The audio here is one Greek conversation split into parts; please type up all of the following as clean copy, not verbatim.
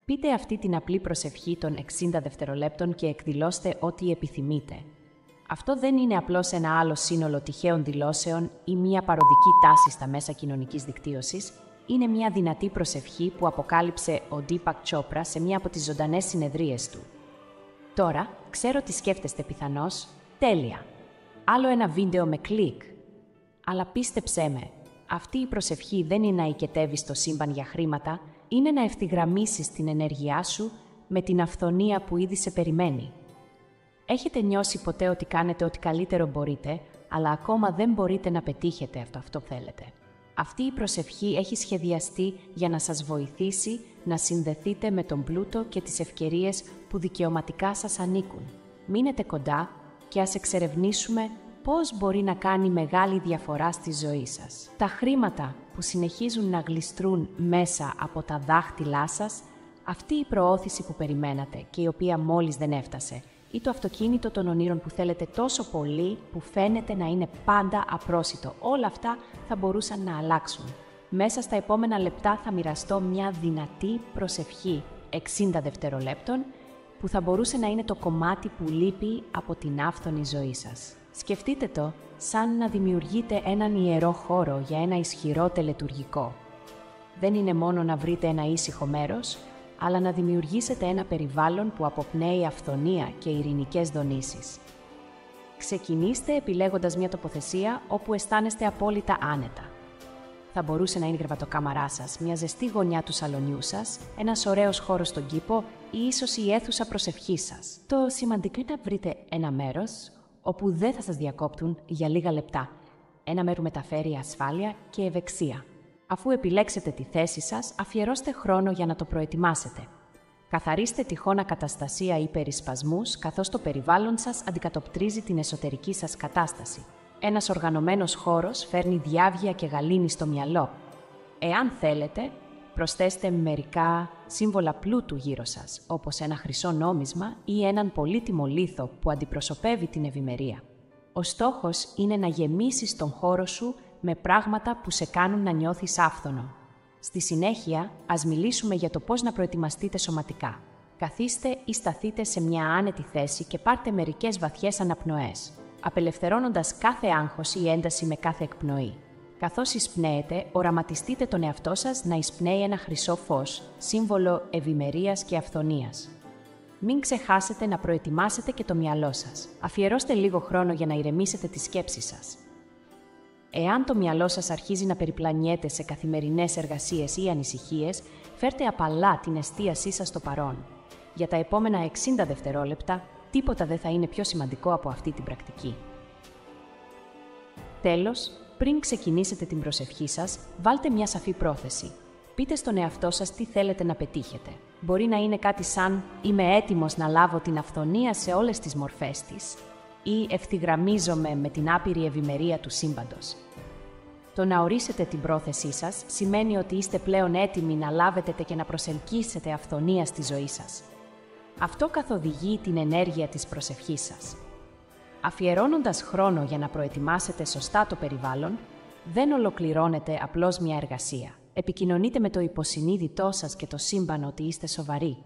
Πείτε αυτή την απλή προσευχή των 60 δευτερολέπτων και εκδηλώστε ό,τι επιθυμείτε. Αυτό δεν είναι απλώς ένα άλλο σύνολο τυχαίων δηλώσεων ή μια παροδική τάση στα μέσα κοινωνικής δικτύωσης. Είναι μια δυνατή προσευχή που αποκάλυψε ο Deepak Chopra σε μια από τις ζωντανές συνεδρίες του. Τώρα, ξέρω τι σκέφτεστε πιθανώς. Τέλεια! Άλλο ένα βίντεο με κλικ. Αλλά πίστεψέ με, αυτή η προσευχή δεν είναι να οικετεύεις στο σύμπαν για χρήματα, είναι να ευθυγραμμίσεις την ενέργειά σου με την αυθονία που ήδη σε περιμένει. Έχετε νιώσει ποτέ ότι κάνετε ό,τι καλύτερο μπορείτε, αλλά ακόμα δεν μπορείτε να πετύχετε αυτό θέλετε. Αυτή η προσευχή έχει σχεδιαστεί για να σας βοηθήσει να συνδεθείτε με τον πλούτο και τις ευκαιρίες που δικαιωματικά σας ανήκουν. Μείνετε κοντά και ας εξερευνήσουμε πώς μπορεί να κάνει μεγάλη διαφορά στη ζωή σας. Τα χρήματα που συνεχίζουν να γλιστρούν μέσα από τα δάχτυλά σας, αυτή η προώθηση που περιμένατε και η οποία μόλις δεν έφτασε, ή το αυτοκίνητο των ονείρων που θέλετε τόσο πολύ που φαίνεται να είναι πάντα απρόσιτο. Όλα αυτά θα μπορούσαν να αλλάξουν. Μέσα στα επόμενα λεπτά θα μοιραστώ μια δυνατή προσευχή 60 δευτερολέπτων που θα μπορούσε να είναι το κομμάτι που λείπει από την άφθονη ζωή σας. Σκεφτείτε το σαν να δημιουργείτε έναν ιερό χώρο για ένα ισχυρό τελετουργικό. Δεν είναι μόνο να βρείτε ένα ήσυχο μέρος, αλλά να δημιουργήσετε ένα περιβάλλον που αποπνέει αυθονία και ειρηνικές δονήσεις. Ξεκινήστε επιλέγοντας μια τοποθεσία όπου αισθάνεστε απόλυτα άνετα. Θα μπορούσε να είναι η γραβατοκάμαρά σας, μια ζεστή γωνιά του σαλονιού σας, ένας ωραίος χώρος στον κήπο ή ίσως η αίθουσα προσευχής σας. Το σημαντικό είναι να βρείτε ένα μέρος όπου δεν θα σας διακόπτουν για λίγα λεπτά. Ένα μέρο μεταφέρει ασφάλεια και ευεξία. Αφού επιλέξετε τη θέση σας, αφιερώστε χρόνο για να το προετοιμάσετε. Καθαρίστε τυχόν ακαταστασία ή περισπασμούς, καθώς το περιβάλλον σας αντικατοπτρίζει την εσωτερική σας κατάσταση. Ένας οργανωμένος χώρος φέρνει διάβγεια και γαλήνη στο μυαλό. Εάν θέλετε, προσθέστε μερικά σύμβολα πλούτου γύρω σας, όπως ένα χρυσό νόμισμα ή έναν πολύτιμο λίθο που αντιπροσωπεύει την ευημερία. Ο στόχος είναι να γεμίσεις τον χώρο σου με πράγματα που σε κάνουν να νιώθεις άφθονο. Στη συνέχεια, ας μιλήσουμε για το πώς να προετοιμαστείτε σωματικά. Καθίστε ή σταθείτε σε μια άνετη θέση και πάρτε μερικές βαθιές αναπνοές, απελευθερώνοντας κάθε άγχος ή ένταση με κάθε εκπνοή. Καθώς εισπνέετε, οραματιστείτε τον εαυτό σας να εισπνέει ένα χρυσό φως, σύμβολο ευημερίας και αυθονίας. Μην ξεχάσετε να προετοιμάσετε και το μυαλό σας. Αφιερώστε λίγο χρόνο για να ηρεμήσετε τις σκέψεις σας. Εάν το μυαλό σας αρχίζει να περιπλανιέται σε καθημερινές εργασίες ή ανησυχίες, φέρτε απαλά την εστίασή σας στο παρόν. Για τα επόμενα 60 δευτερόλεπτα, τίποτα δεν θα είναι πιο σημαντικό από αυτή την πρακτική. Τέλος, πριν ξεκινήσετε την προσευχή σας, βάλτε μια σαφή πρόθεση. Πείτε στον εαυτό σας τι θέλετε να πετύχετε. Μπορεί να είναι κάτι σαν «Είμαι έτοιμος να λάβω την αυθονία σε όλες τις μορφές της» ή «Ευθυγραμμίζομαι με την άπειρη ευημερία του σύμπαντος». Το να ορίσετε την πρόθεσή σας σημαίνει ότι είστε πλέον έτοιμοι να λάβετε και να προσελκύσετε αυθονία στη ζωή σας. Αυτό καθοδηγεί την ενέργεια της προσευχής σας. Αφιερώνοντας χρόνο για να προετοιμάσετε σωστά το περιβάλλον, δεν ολοκληρώνετε απλώς μια εργασία. Επικοινωνείτε με το υποσυνείδητό σας και το σύμπαν ότι είστε σοβαροί.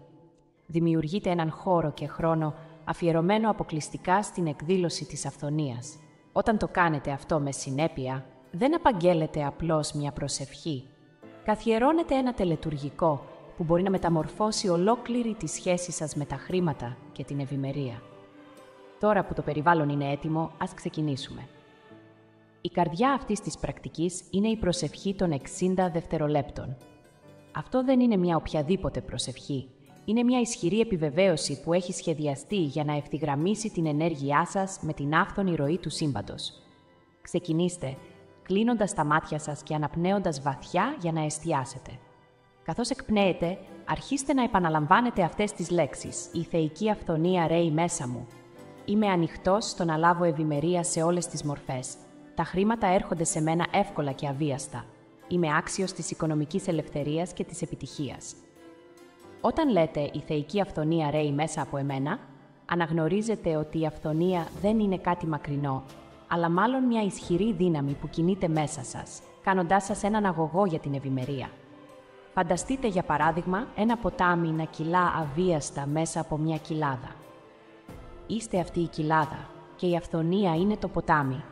Δημιουργείτε έναν χώρο και χρόνο αφιερωμένο αποκλειστικά στην εκδήλωση της αυθονίας. Όταν το κάνετε αυτό με συνέπεια, δεν απαγγέλλετε απλώς μια προσευχή. Καθιερώνετε ένα τελετουργικό που μπορεί να μεταμορφώσει ολόκληρη τη σχέση σας με τα χρήματα και την ευημερία. Τώρα που το περιβάλλον είναι έτοιμο, ας ξεκινήσουμε. Η καρδιά αυτής της πρακτικής είναι η προσευχή των 60 δευτερολέπτων. Αυτό δεν είναι μια οποιαδήποτε προσευχή. Είναι μια ισχυρή επιβεβαίωση που έχει σχεδιαστεί για να ευθυγραμμίσει την ενέργειά σας με την άφθονη ροή του σύμπαντος. Ξεκινήστε, κλείνοντας τα μάτια σας και αναπνέοντας βαθιά για να εστιάσετε. Καθώς εκπνέετε, αρχίστε να επαναλαμβάνετε αυτές τις λέξεις. «Η θεϊκή αυθονία ρέει μέσα μου. Είμαι ανοιχτός στο να λάβω ευημερία σε όλες τις μορφές. Τα χρήματα έρχονται σε μένα εύκολα και αβίαστα. Είμαι άξιος της οικονομικής ελευθερίας και της επιτυχίας». Όταν λέτε «η θεϊκή αυθονία ρέει μέσα από εμένα», αναγνωρίζετε ότι η αυθονία δεν είναι κάτι μακρινό, αλλά μάλλον μια ισχυρή δύναμη που κινείται μέσα σας, κάνοντάς σας έναν αγωγό για την ευημερία. Φανταστείτε για παράδειγμα ένα ποτάμι να κυλά αβίαστα μέσα από μια κοιλάδα. Είστε αυτή η κοιλάδα και η αυθονία είναι το ποτάμι,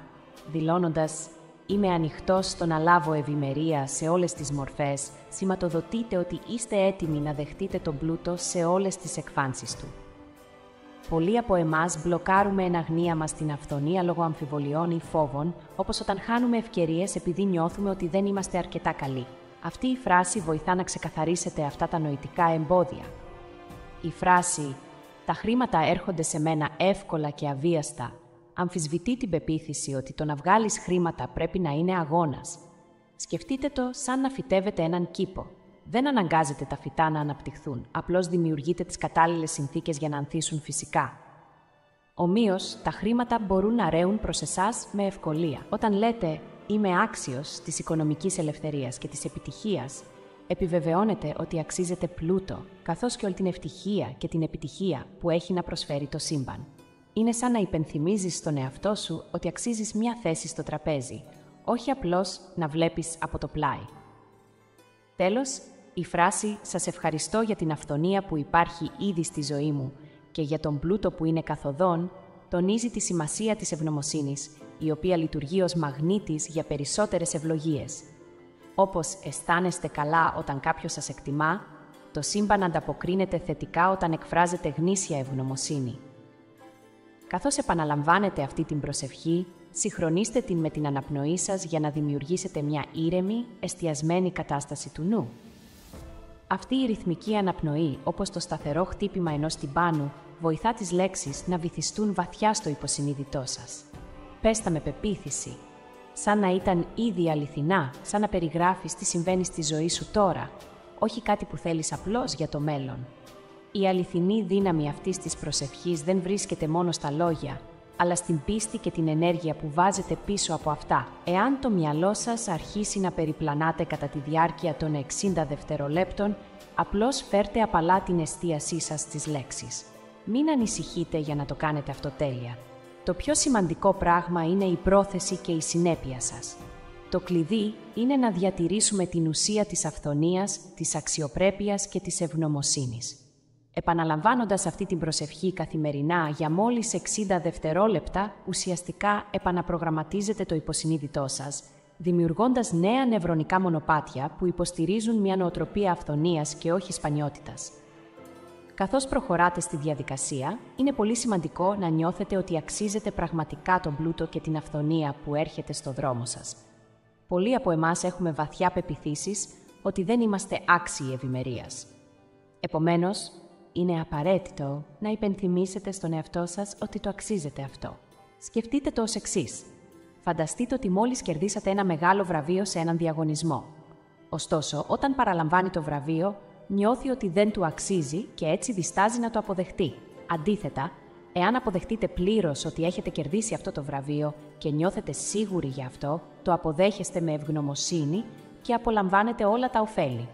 δηλώνοντας «Είμαι ανοιχτός στο να λάβω ευημερία σε όλες τις μορφές», σηματοδοτείτε ότι είστε έτοιμοι να δεχτείτε τον πλούτο σε όλες τις εκφάνσεις του. Πολλοί από εμάς μπλοκάρουμε εν αγνία μας την αυθονία λόγω αμφιβολιών ή φόβων, όπως όταν χάνουμε ευκαιρίες επειδή νιώθουμε ότι δεν είμαστε αρκετά καλοί. Αυτή η φράση βοηθά να ξεκαθαρίσετε αυτά τα νοητικά εμπόδια. Η φράση «Τα χρήματα έρχονται σε μένα εύκολα και αβίαστα» αμφισβητεί την πεποίθηση ότι το να βγάλεις χρήματα πρέπει να είναι αγώνας. Σκεφτείτε το σαν να φυτεύετε έναν κήπο. Δεν αναγκάζετε τα φυτά να αναπτυχθούν, απλώς δημιουργείτε τις κατάλληλες συνθήκες για να ανθίσουν φυσικά. Ομοίως, τα χρήματα μπορούν να ρέουν προς εσάς με ευκολία. Όταν λέτε «Είμαι άξιος της οικονομικής ελευθερίας και της επιτυχίας», επιβεβαιώνετε ότι αξίζετε πλούτο, καθώς και όλη την ευτυχία και την επιτυχία που έχει να προσφέρει το σύμπαν. Είναι σαν να υπενθυμίζεις στον εαυτό σου ότι αξίζεις μια θέση στο τραπέζι, όχι απλώς να βλέπεις από το πλάι. Τέλος, η φράση «Σας ευχαριστώ για την αυθονία που υπάρχει ήδη στη ζωή μου και για τον πλούτο που είναι καθοδόν» τονίζει τη σημασία της ευγνωμοσύνης, η οποία λειτουργεί ως μαγνήτης για περισσότερες ευλογίες. Όπως αισθάνεστε καλά όταν κάποιος σας εκτιμά, το σύμπαν ανταποκρίνεται θετικά όταν εκφράζεται γνήσια ευγνωμοσύνη. Καθώς επαναλαμβάνετε αυτή την προσευχή, συγχρονίστε την με την αναπνοή σας για να δημιουργήσετε μια ήρεμη, εστιασμένη κατάσταση του νου. Αυτή η ρυθμική αναπνοή, όπως το σταθερό χτύπημα ενός τυμπάνου, βοηθά τις λέξεις να βυθιστούν βαθιά στο υποσυνείδητό σας. Πες τα με πεποίθηση, σαν να ήταν ήδη αληθινά, σαν να περιγράφεις τι συμβαίνει στη ζωή σου τώρα, όχι κάτι που θέλεις απλώς για το μέλλον. Η αληθινή δύναμη αυτής της προσευχής δεν βρίσκεται μόνο στα λόγια, αλλά στην πίστη και την ενέργεια που βάζετε πίσω από αυτά. Εάν το μυαλό σας αρχίσει να περιπλανάτε κατά τη διάρκεια των 60 δευτερολέπτων, απλώς φέρτε απαλά την εστίασή σας στις λέξεις. Μην ανησυχείτε για να το κάνετε αυτό τέλεια. Το πιο σημαντικό πράγμα είναι η πρόθεση και η συνέπεια σας. Το κλειδί είναι να διατηρήσουμε την ουσία της αυθονίας, της αξιοπρέπειας και της ευγνωμοσύνης. Επαναλαμβάνοντας αυτή την προσευχή καθημερινά για μόλις 60 δευτερόλεπτα, ουσιαστικά επαναπρογραμματίζετε το υποσυνείδητό σας, δημιουργώντας νέα νευρονικά μονοπάτια που υποστηρίζουν μια νοοτροπία αυθονίας και όχι σπανιότητας. Καθώς προχωράτε στη διαδικασία, είναι πολύ σημαντικό να νιώθετε ότι αξίζετε πραγματικά τον πλούτο και την αυθονία που έρχεται στο δρόμο σας. Πολλοί από εμάς έχουμε βαθιά πεποιθήσεις ότι δεν είμαστε άξιοι ευημερίας. Επομένως, είναι απαραίτητο να υπενθυμίσετε στον εαυτό σας ότι το αξίζετε αυτό. Σκεφτείτε το ως εξής. Φανταστείτε ότι μόλις κερδίσατε ένα μεγάλο βραβείο σε έναν διαγωνισμό. Ωστόσο, όταν παραλαμβάνει το βραβείο, νιώθει ότι δεν του αξίζει και έτσι διστάζει να το αποδεχτεί. Αντίθετα, εάν αποδεχτείτε πλήρως ότι έχετε κερδίσει αυτό το βραβείο και νιώθετε σίγουροι γι' αυτό, το αποδέχεστε με ευγνωμοσύνη και απολαμβάνετε όλα τα ωφέλη.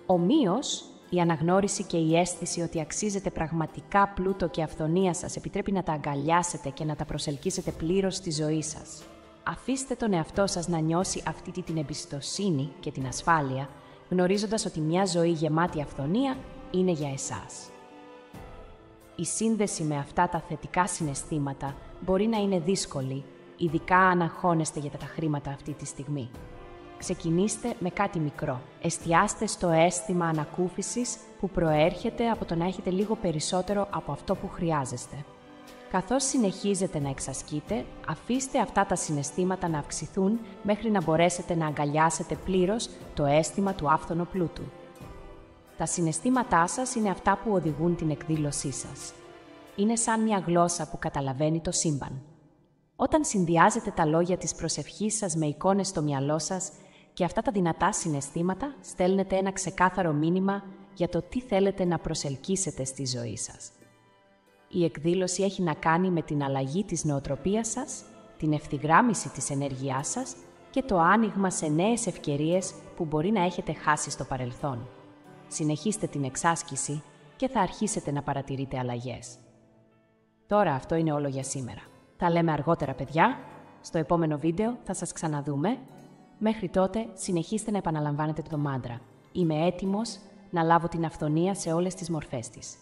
Ομοίως, η αναγνώριση και η αίσθηση ότι αξίζετε πραγματικά πλούτο και αυθονία σας επιτρέπει να τα αγκαλιάσετε και να τα προσελκύσετε πλήρως στη ζωή σας. Αφήστε τον εαυτό σας να νιώσει αυτή την εμπιστοσύνη και την ασφάλεια, γνωρίζοντας ότι μια ζωή γεμάτη αυθονία είναι για εσάς. Η σύνδεση με αυτά τα θετικά συναισθήματα μπορεί να είναι δύσκολη, ειδικά αν αγχώνεστε για τα χρήματα αυτή τη στιγμή. Ξεκινήστε με κάτι μικρό. Εστιάστε στο αίσθημα ανακούφισης που προέρχεται από το να έχετε λίγο περισσότερο από αυτό που χρειάζεστε. Καθώς συνεχίζετε να εξασκείτε, αφήστε αυτά τα συναισθήματα να αυξηθούν μέχρι να μπορέσετε να αγκαλιάσετε πλήρως το αίσθημα του άφθονου πλούτου. Τα συναισθήματά σας είναι αυτά που οδηγούν την εκδήλωσή σας. Είναι σαν μια γλώσσα που καταλαβαίνει το σύμπαν. Όταν συνδυάζετε τα λόγια της προσευχής σας με εικόνες στο μυαλό σας και αυτά τα δυνατά συναισθήματα, στέλνετε ένα ξεκάθαρο μήνυμα για το τι θέλετε να προσελκύσετε στη ζωή σας. Η εκδήλωση έχει να κάνει με την αλλαγή της νοοτροπίας σας, την ευθυγράμμιση της ενέργειάς σας και το άνοιγμα σε νέες ευκαιρίες που μπορεί να έχετε χάσει στο παρελθόν. Συνεχίστε την εξάσκηση και θα αρχίσετε να παρατηρείτε αλλαγές. Τώρα αυτό είναι όλο για σήμερα. Τα λέμε αργότερα, παιδιά. Στο επόμενο βίντεο θα σας ξαναδούμε. Μέχρι τότε, συνεχίστε να επαναλαμβάνετε το μάντρα. Είμαι έτοιμος να λάβω την αυθονία σε όλες τις μορφές της.